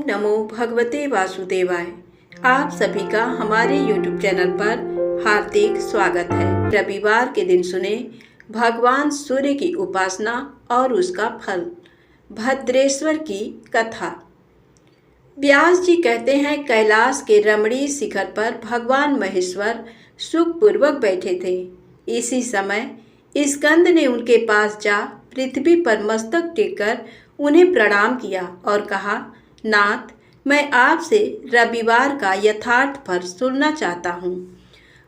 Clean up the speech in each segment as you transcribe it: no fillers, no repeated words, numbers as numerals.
नमो भगवते वासुदेवाय। आप सभी का हमारे YouTube चैनल पर हार्दिक स्वागत है। रविवार के दिन सुने भगवान सूर्य की उपासना और उसका फल। भद्रेश्वर की कथा। व्यास जी कहते हैं, कैलाश के रमणीय शिखर पर भगवान महेश्वर सुखपूर्वक बैठे थे। इसी समय स्कंद ने उनके पास जा पृथ्वी पर मस्तक टेककर उन्हें प्रणाम किया और कहा, नाथ, मैं आपसे रविवार का यथार्थ फल सुनना चाहता हूँ।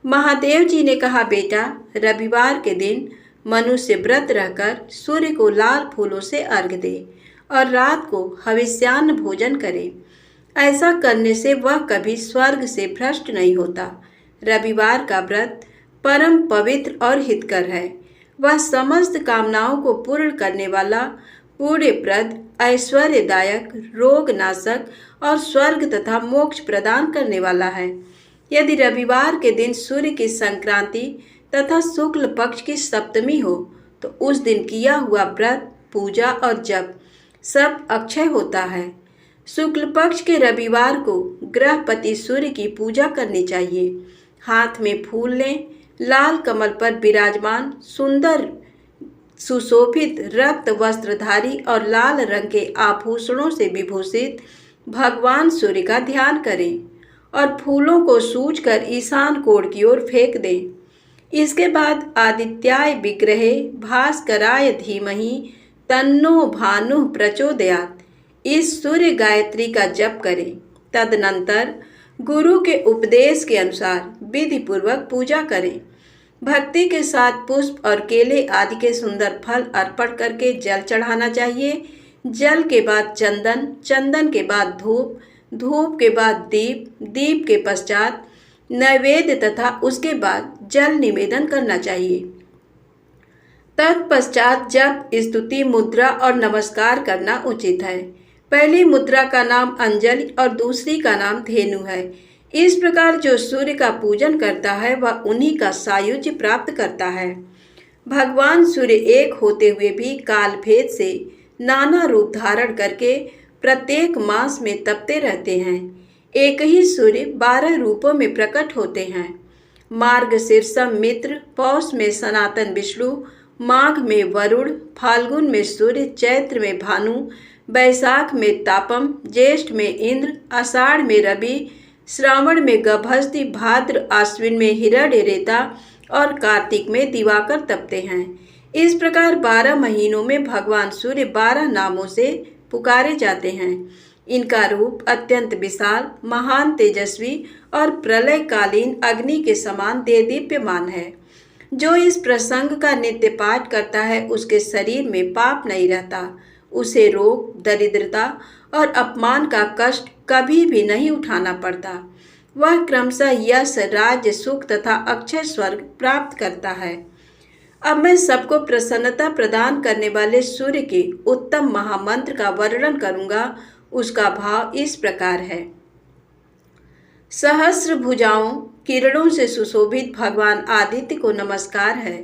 महादेव जी ने कहा, बेटा, रविवार के दिन मनुष्य व्रत रहकर सूर्य को लाल फूलों से अर्घ्य दे और रात को हविष्यान्न भोजन करे। ऐसा करने से वह कभी स्वर्ग से भ्रष्ट नहीं होता। रविवार का व्रत परम पवित्र और हितकर है। वह समस्त कामनाओं को पूर्ण करने वाला, पुण्यप्रद, ऐश्वर्यदायक, रोगनाशक और स्वर्ग तथा मोक्ष प्रदान करने वाला है। यदि रविवार के दिन सूर्य की संक्रांति तथा शुक्ल पक्ष की सप्तमी हो तो उस दिन किया हुआ व्रत, पूजा और जप सब अक्षय होता है। शुक्ल पक्ष के रविवार को ग्रहपति सूर्य की पूजा करनी चाहिए। हाथ में फूल लें। लाल कमल पर विराजमान सुंदर सुशोभित रक्त वस्त्रधारी और लाल रंग के आभूषणों से विभूषित भगवान सूर्य का ध्यान करें और फूलों को सूंघकर ईशान कोण की ओर फेंक दें। इसके बाद आदित्याय विग्रहे भास्कराय धीमहि तन्नो भानुः प्रचोदयात् इस सूर्य गायत्री का जप करें। तदनंतर गुरु के उपदेश के अनुसार विधि पूर्वक पूजा करें। भक्ति के साथ पुष्प और केले आदि के सुंदर फल अर्पण करके जल चढ़ाना चाहिए। जल के बाद चंदन, चंदन के बाद धूप, धूप के बाद दीप, दीप के पश्चात नैवेद्य तथा उसके बाद जल निवेदन करना चाहिए। तत्पश्चात जप, स्तुति, मुद्रा और नमस्कार करना उचित है। पहली मुद्रा का नाम अंजलि और दूसरी का नाम धेनु है। इस प्रकार जो सूर्य का पूजन करता है वह उन्हीं का सायुज्य प्राप्त करता है। भगवान सूर्य एक होते हुए भी काल भेद से नाना रूप धारण करके प्रत्येक मास में तपते रहते हैं। एक ही सूर्य 12 रूपों में प्रकट होते हैं। मार्गशीर्षम मित्र, पौष में सनातन विष्णु, माघ में वरुण, फाल्गुन में सूर्य, चैत्र में भानु, बैसाख में तापम, ज्येष्ठ में इंद्र, आषाढ़ में रवि, श्रावण में गभस्ति, भाद्र आश्विन में हिरण्यरेता और कार्तिक में दिवाकर तपते हैं। इस प्रकार 12 महीनों में भगवान सूर्य 12 नामों से पुकारे जाते हैं। इनका रूप अत्यंत विशाल, महान, तेजस्वी और प्रलयकालीन अग्नि के समान देदीप्यमान है। जो इस प्रसंग का नित्य पाठ करता है उसके शरीर में पाप नहीं रहता। उसे रोग, दरिद्रता और अपमान का कष्ट कभी भी नहीं उठाना पड़ता। वह क्रमशः यश, राज्य, सुख तथा अक्षय स्वर्ग प्राप्त करता है। अब मैं सबको प्रसन्नता प्रदान करने वाले सूर्य के उत्तम महामंत्र का वर्णन करूंगा। उसका भाव इस प्रकार है। सहस्र भुजाओं, किरणों से सुशोभित भगवान आदित्य को नमस्कार है।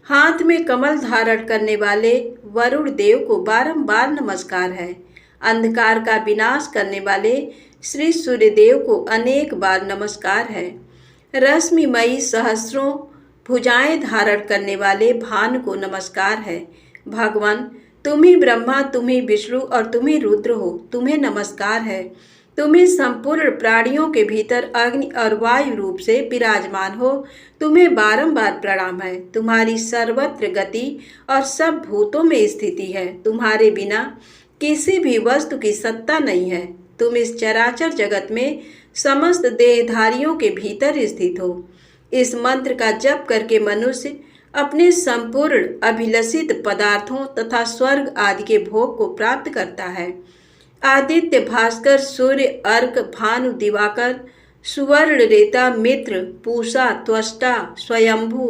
हाथ में कमल धारण करने वाले वरुण देव को बारंबार नमस्कार है। अंधकार का विनाश करने वाले श्री सूर्यदेव को अनेक बार नमस्कार है। रश्मिमयी सहस्रों भुजाएं धारण करने वाले भानु को नमस्कार है। भगवान, तुम ही ब्रह्मा, तुम ही विष्णु और तुम ही रुद्र हो। तुम्हें नमस्कार है। तुम्हें संपूर्ण प्राणियों के भीतर अग्नि और वायु रूप से विराजमान हो। तुम्हें बारंबार प्रणाम है। तुम्हारी सर्वत्र गति और सब भूतों में स्थिति है। तुम्हारे बिना किसी भी वस्तु की सत्ता नहीं है। तुम इस चराचर जगत में समस्त देहधारियों के भीतर स्थित हो। इस मंत्र का जप करके मनुष्य अपने संपूर्ण अभिलषित पदार्थों तथा स्वर्ग आदि के भोग को प्राप्त करता है। आदित्य, भास्कर, सूर्य, अर्क, भानु, दिवाकर, सुवर्ण रेता, मित्र, पूषा, त्वष्टा, स्वयंभू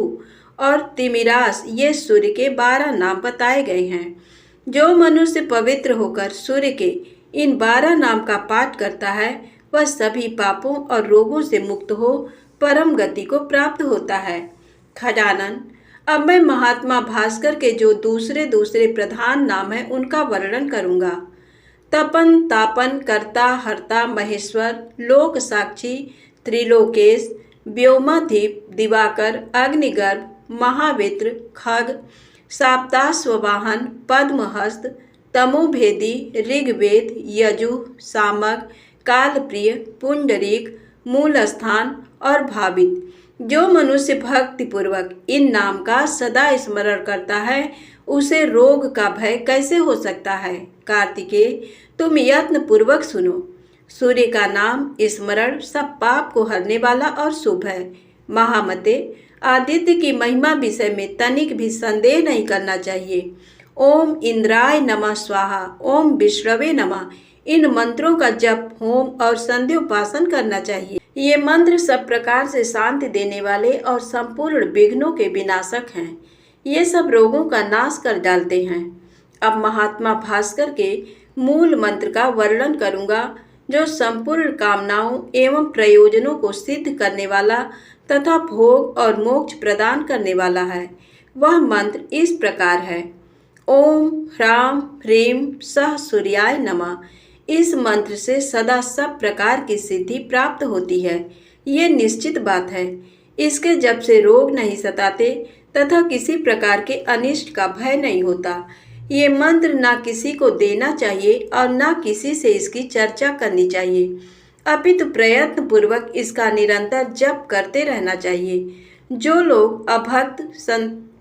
और तिमिरास ये सूर्य के 12 नाम बताए गए हैं। जो मनुष्य पवित्र होकर सूर्य के इन 12 नाम का पाठ करता है वह सभी पापों और रोगों से मुक्त हो परम गति को प्राप्त होता है। खजानन, अब मैं महात्मा भास्कर के जो दूसरे प्रधान नाम है उनका वर्णन करूंगा। तपन तापन कर्ता हर्ता महेश्वर लोक साक्षी त्रिलोकेश व्योमाधीप दिवाकर अग्निगर्भ महावित्र खग साप्ताश्ववाहन पद्महस्त तमोभेदी ऋग्वेद यजुः सामक कालप्रिय पुंडरीक मूल स्थान और भावित। जो मनुष्य भक्ति पूर्वक इन नाम का सदा स्मरण करता है उसे रोग का भय कैसे हो सकता है। कार्तिकेय तुम यत्न पूर्वक सुनो। सूर्य का नाम स्मरण सब पाप को हरने वाला और शुभ है। महामते आदित्य की महिमा विषय में तनिक भी संदेह नहीं करना चाहिए। ओम इंद्राय नमः स्वाहा, ओम विष्णवे नमः, इन मंत्रों का जप होम और संध्योपासन करना चाहिए। ये मंत्र सब प्रकार से शांति देने वाले और संपूर्ण विघ्नों के विनाशक हैं। ये सब रोगों का नाश कर डालते हैं। अब महात्मा भास्कर के मूल मंत्र का वर्णन करूंगा जो संपूर्ण कामनाओं एवं प्रयोजनों को सिद्ध करने वाला तथा भोग और मोक्ष प्रदान करने वाला है। वह मंत्र इस प्रकार है। ओम ह्रां ह्रीं सः सूर्याय नमः। इस मंत्र से सदा सब प्रकार की सिद्धि प्राप्त होती है, ये निश्चित बात है। इसके जप से रोग नहीं सताते तथा किसी प्रकार के अनिष्ट का भय नहीं होता। ये मंत्र ना किसी को देना चाहिए और ना किसी से इसकी चर्चा करनी चाहिए, अपितु प्रयत्न पूर्वक इसका निरंतर जप करते रहना चाहिए। जो लोग अभक्त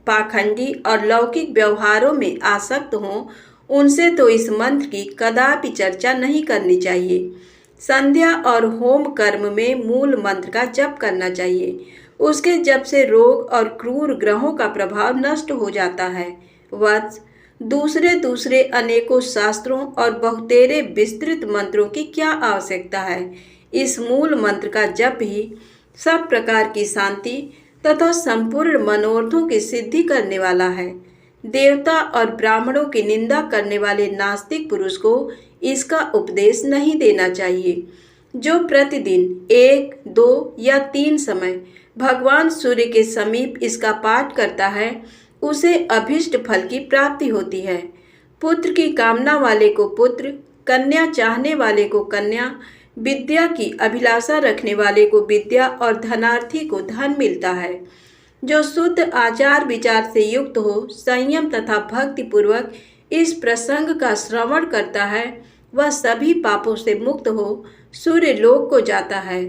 पाखंडी और लौकिक व्यवहारों में आसक्त हों उनसे तो इस मंत्र की कदापि चर्चा नहीं करनी चाहिए। संध्या और होम कर्म में मूल मंत्र का जप करना चाहिए। उसके जप से रोग और क्रूर ग्रहों का प्रभाव नष्ट हो जाता है। वत्स दूसरे अनेकों शास्त्रों और बहुतेरे विस्तृत मंत्रों की क्या आवश्यकता है। इस मूल मंत्र का जप ही सब प्रकार की शांति तथा संपूर्ण मनोरथों की सिद्धि करने वाला है। देवता और ब्राह्मणों की निंदा करने वाले नास्तिक पुरुष को इसका उपदेश नहीं देना चाहिए। जो प्रतिदिन 1, 2 या 3 समय भगवान सूर्य के समीप इसका पाठ करता है उसे अभीष्ट फल की प्राप्ति होती है। पुत्र की कामना वाले को पुत्र, कन्या चाहने वाले को कन्या, विद्या की अभिलाषा रखने वाले को विद्या और धनार्थी को धन मिलता है। जो शुद्ध आचार विचार से युक्त हो, संयम तथा भक्ति पूर्वक इस प्रसंग का श्रवण करता है वह सभी पापों से मुक्त हो सूर्य लोक को जाता है।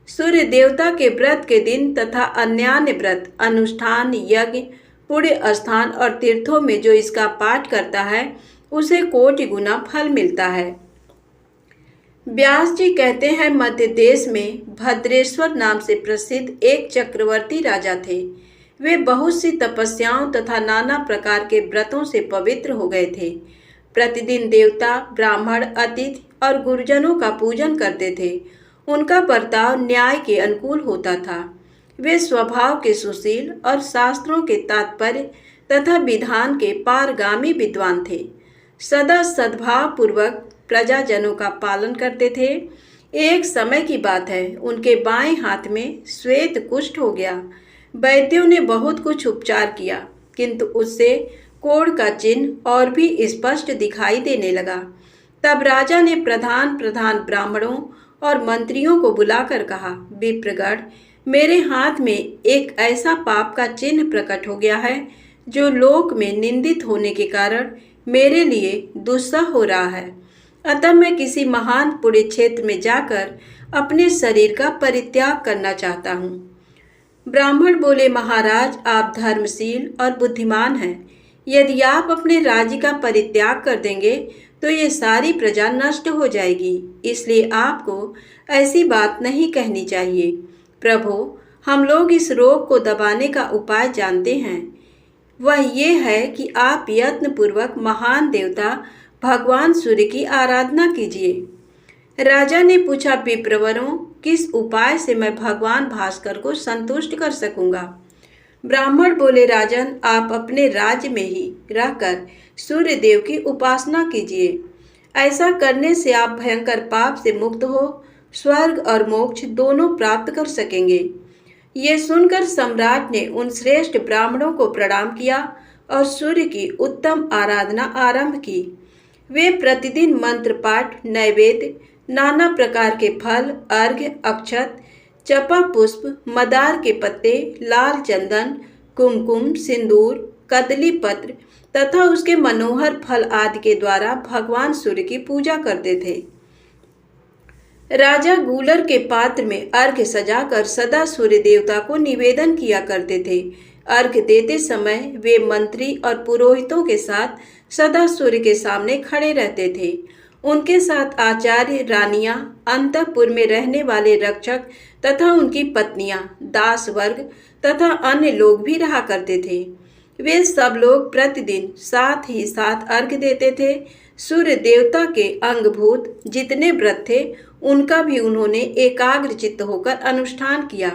सूर्य देवता के व्रत के दिन तथा अन्यान्य व्रत अनुष्ठान यज्ञ पुण्य स्थान और तीर्थों में जो इसका पाठ करता है उसे कोटि गुना फल मिलता है। व्यास जी कहते हैं मध्य देश में भद्रेश्वर नाम से प्रसिद्ध एक चक्रवर्ती राजा थे। वे बहुत सी तपस्याओं तथा नाना प्रकार के व्रतों से पवित्र हो गए थे। प्रतिदिन देवता, ब्राह्मण, अतिथि और गुरुजनों का पूजन करते थे। उनका बर्ताव न्याय के अनुकूल होता था। वे स्वभाव के सुशील और शास्त्रों के तात्पर्य तथा विधान के पारगामी विद्वान थे। सदा सद्भाव पूर्वक प्रजाजनों का पालन करते थे। एक समय की बात है, उनके बाएं हाथ में श्वेत कुष्ठ हो गया। वैद्यों ने बहुत कुछ उपचार किया किंतु उससे कोढ़ का चिन्ह और भी स्पष्ट दिखाई देने लगा। तब राजा ने प्रधान ब्राह्मणों और मंत्रियों को बुलाकर कहा, विप्रगण, मेरे हाथ में एक ऐसा पाप का चिन्ह प्रकट हो गया है जो लोक में निंदित होने के कारण मेरे लिए दुस्सह हो रहा है। अतः मैं किसी महान पुण्य क्षेत्र में जाकर अपने शरीर का परित्याग करना चाहता हूँ। ब्राह्मण बोले, महाराज, आप धर्मशील और बुद्धिमान हैं। यदि आप अपने राज्य का परित्याग कर देंगे तो ये सारी प्रजा नष्ट हो जाएगी, इसलिए आपको ऐसी बात नहीं कहनी चाहिए। प्रभु, हम लोग इस रोग को दबाने का उपाय जानते हैं। वह ये है कि आप यत्न पूर्वक महान देवता भगवान सूर्य की आराधना कीजिए। राजा ने पूछा, विप्रवरों, किस उपाय से मैं भगवान भास्कर को संतुष्ट कर सकूंगा? ब्राह्मण बोले, राजन, आप अपने राज्य में ही रहकर सूर्य देव की उपासना कीजिए। ऐसा करने से आप भयंकर पाप से मुक्त हो स्वर्ग और मोक्ष दोनों प्राप्त कर सकेंगे। ये सुनकर सम्राट ने उन श्रेष्ठ ब्राह्मणों को प्रणाम किया और सूर्य की उत्तम आराधना आरंभ की। वे प्रतिदिन मंत्र पाठ, नैवेद्य, नाना प्रकार के फल, अर्घ्य, अक्षत, चपा पुष्प, मदार के पत्ते, लाल चंदन, कुमकुम, सिंदूर, कदली पत्र तथा उसके मनोहर फल आदि के द्वारा भगवान सूर्य की पूजा करते थे। राजा गूलर के पात्र में अर्घ्य सजाकर सदा सूर्य देवता को निवेदन किया करते थे। अर्घ्य देते समय वे मंत्री और पुरोहितों के साथ सदा सूर्य के सामने खड़े रहते थे। उनके साथ आचार्य, रानियां, अंतःपुर में रहने वाले रक्षक तथा उनकी पत्नियां, दास वर्ग तथा अन्य लोग भी रहा करते थे। वे सब लोग प्रतिदिन साथ ही साथ अर्घ्य देते थे। सूर्य देवता के अंगभूत जितने व्रत थे उनका भी उन्होंने एकाग्र चित्त होकर अनुष्ठान किया।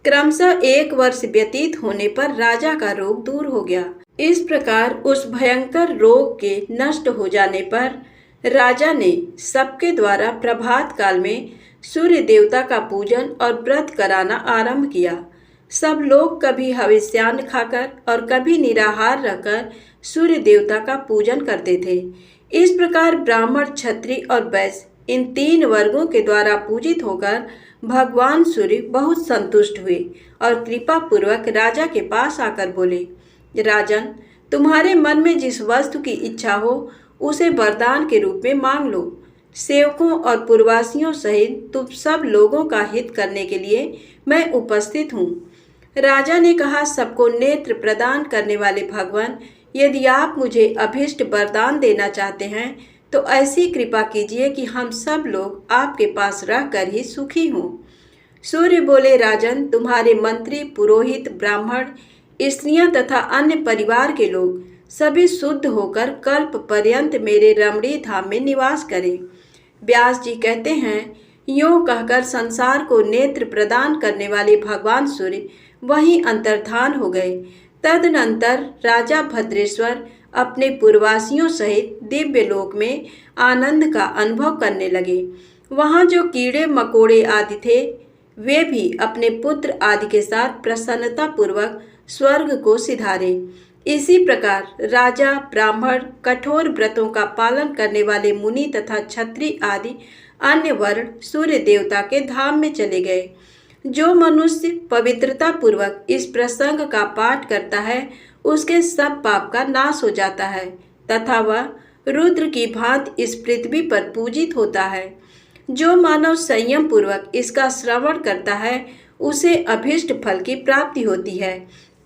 क्रमशः 1 वर्ष व्यतीत होने पर राजा का रोग दूर हो गया। इस प्रकार उस भयंकर रोग के नष्ट हो जाने पर राजा ने सबके द्वारा प्रभात काल में सूर्य देवता का पूजन और व्रत कराना आरंभ किया। सब लोग कभी हविष्यान्न खाकर और कभी निराहार रहकर सूर्य देवता का पूजन करते थे। इस प्रकार ब्राह्मण, क्षत्रिय और वैश्य इन 3 वर्गों के द्वारा पूजित होकर भगवान सूर्य बहुत संतुष्ट हुए और कृपा पूर्वक राजा के पास आकर बोले, राजन, तुम्हारे मन में जिस वस्तु की इच्छा हो उसे वरदान के रूप में मांग लो। सेवकों और पुरवासियों सहित तुम सब लोगों का हित करने के लिए मैं उपस्थित हूँ। राजा ने कहा, सबको नेत्र प्रदान करने वाले भगवान, यदि आप मुझे अभीष्ट वरदान देना चाहते हैं तो ऐसी कृपा कीजिए कि हम सब लोग आपके पास रहकर ही सुखी हों। सूर्य बोले, राजन, तुम्हारे मंत्री, पुरोहित, ब्राह्मण, स्त्रियां तथा अन्य परिवार के लोग सभी शुद्ध होकर कल्प पर्यंत मेरे रमणीय धाम में निवास करें। व्यास जी कहते हैं, यूं कहकर संसार को नेत्र प्रदान करने वाले भगवान सूर्य वहीं अंतर्धान हो गए। तदनंतर राजा भद्रेश्वर अपने पुरवासियों सहित दिव्य लोक में आनंद का अनुभव करने लगे। वहाँ जो कीड़े मकोड़े आदि थे वे भी अपने पुत्र आदि के साथ प्रसन्नता पूर्वक स्वर्ग को सिधारे। इसी प्रकार राजा, ब्राह्मण, कठोर व्रतों का पालन करने वाले मुनि तथा क्षत्रिय आदि अन्य वर्ण सूर्य देवता के धाम में चले गए। जो मनुष्य पवित्रता पूर्वक इस प्रसंग का पाठ करता है उसके सब पाप का नाश हो जाता है तथा वह रुद्र की भांति इस पृथ्वी पर पूजित होता है। जो मानव संयम पूर्वक इसका श्रवण करता है उसे अभीष्ट फल की प्राप्ति होती है।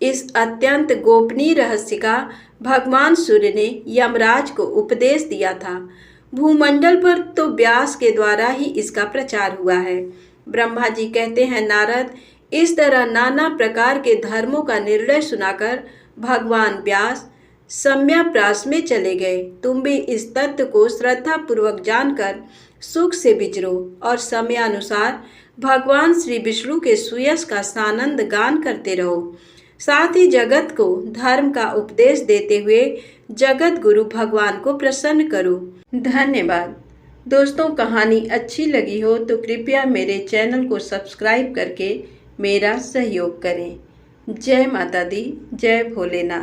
इस अत्यंत गोपनीय रहस्य का भगवान सूर्य ने यमराज को उपदेश दिया था। भूमंडल पर तो व्यास के द्वारा ही इसका प्रचार हुआ है। ब्रह्मा जी कहते हैं, नारद, इस तरह नाना प्रकार के धर्मों का निर्णय सुनाकर भगवान व्यास सम्याप्रास में चले गए। तुम भी इस तत्व को श्रद्धा पूर्वक जानकर सुख से विचरो और समयानुसार भगवान श्री विष्णु के सुयश का सानंद गान करते रहो। साथ ही जगत को धर्म का उपदेश देते हुए जगत गुरु भगवान को प्रसन्न करो। धन्यवाद। दोस्तों, कहानी अच्छी लगी हो तो कृपया मेरे चैनल को सब्सक्राइब करके मेरा सहयोग करें। जय माता दी, जय भोलेनाथ।